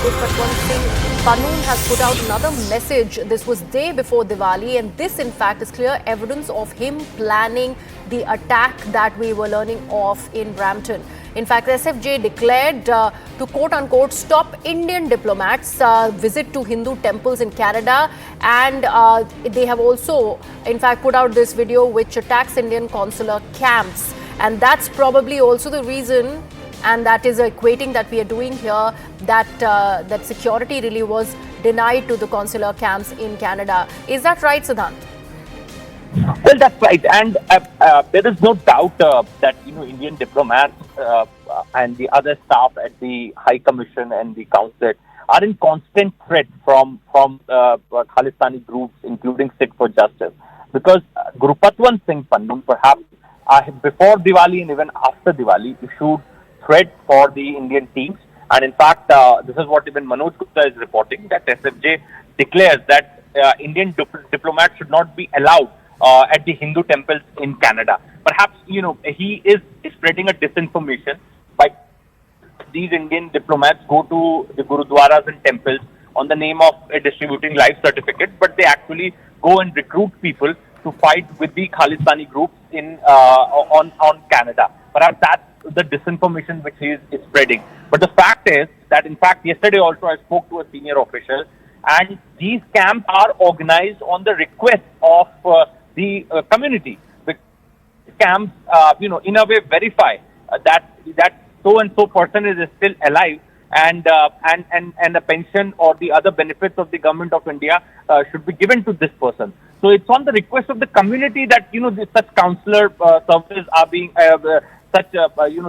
Punnun Singh Punnun has put out another message. This was day before Diwali, and this in fact is clear evidence of him planning the attack that we were learning of in Brampton. In fact, SFJ declared to quote-unquote stop Indian diplomats' visit to Hindu temples in Canada, and they have also in fact put out this video which attacks Indian consular camps. And that's probably also the reason, and that is equating that we are doing here, that that security really was denied to the consular camps in Canada. Is that right, Siddhant? Well, that's right, and there is no doubt that Indian diplomats and the other staff at the High Commission and the Consulate are in constant threat from Khalistani groups, including Sikh for Justice, because Punnun Singh Punnun, perhaps before Diwali and even after Diwali, issued threats for the Indian teams, and in fact, this is what even Manoj Gupta is reporting, that SFJ declares that Indian diplomats should not be allowed at the Hindu temples in Canada. Perhaps, he is spreading a disinformation by these Indian diplomats go to the Gurudwaras and temples on the name of distributing life certificates, but they actually go and recruit people to fight with the Khalistani groups on Canada. Perhaps that's the disinformation which he is spreading. But the fact is that, in fact, yesterday also I spoke to a senior official, and these camps are organized on the request of the community. The camps, in a way verify that so and so person is still alive, and a pension or the other benefits of the government of India should be given to this person. So it's on the request of the community that such consular services are being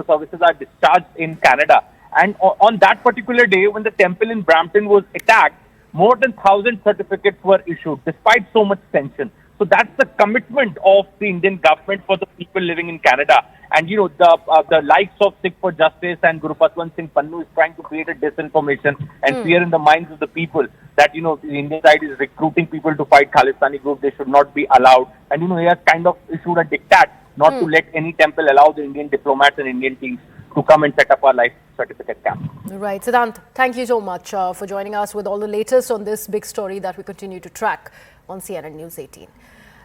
services are discharged in Canada. And on that particular day, when the temple in Brampton was attacked, more than 1,000 certificates were issued, despite so much tension. So that's the commitment of the Indian government for the people living in Canada. And the likes of Sikh for Justice and Punnun Singh Punnun is trying to create a disinformation and fear in the minds of the people that the Indian side is recruiting people to fight Khalistani groups. They should not be allowed. And he has kind of issued a diktat not to let any temple allow the Indian diplomats and Indian teams to come and set up our life certificate camp. Right. Siddhant, thank you so much for joining us with all the latest on this big story that we continue to track on CNN News 18.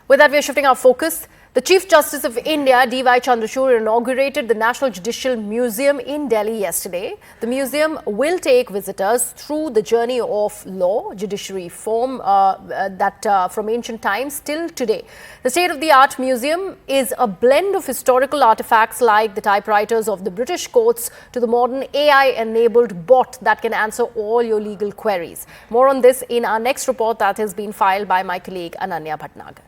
With that, we are shifting our focus. The Chief Justice of India, D.Y. Chandrachud, inaugurated the National Judicial Museum in Delhi yesterday. The museum will take visitors through the journey of law, judiciary form from ancient times till today. The state-of-the-art museum is a blend of historical artifacts like the typewriters of the British courts to the modern AI-enabled bot that can answer all your legal queries. More on this in our next report that has been filed by my colleague Ananya Bhatnagar.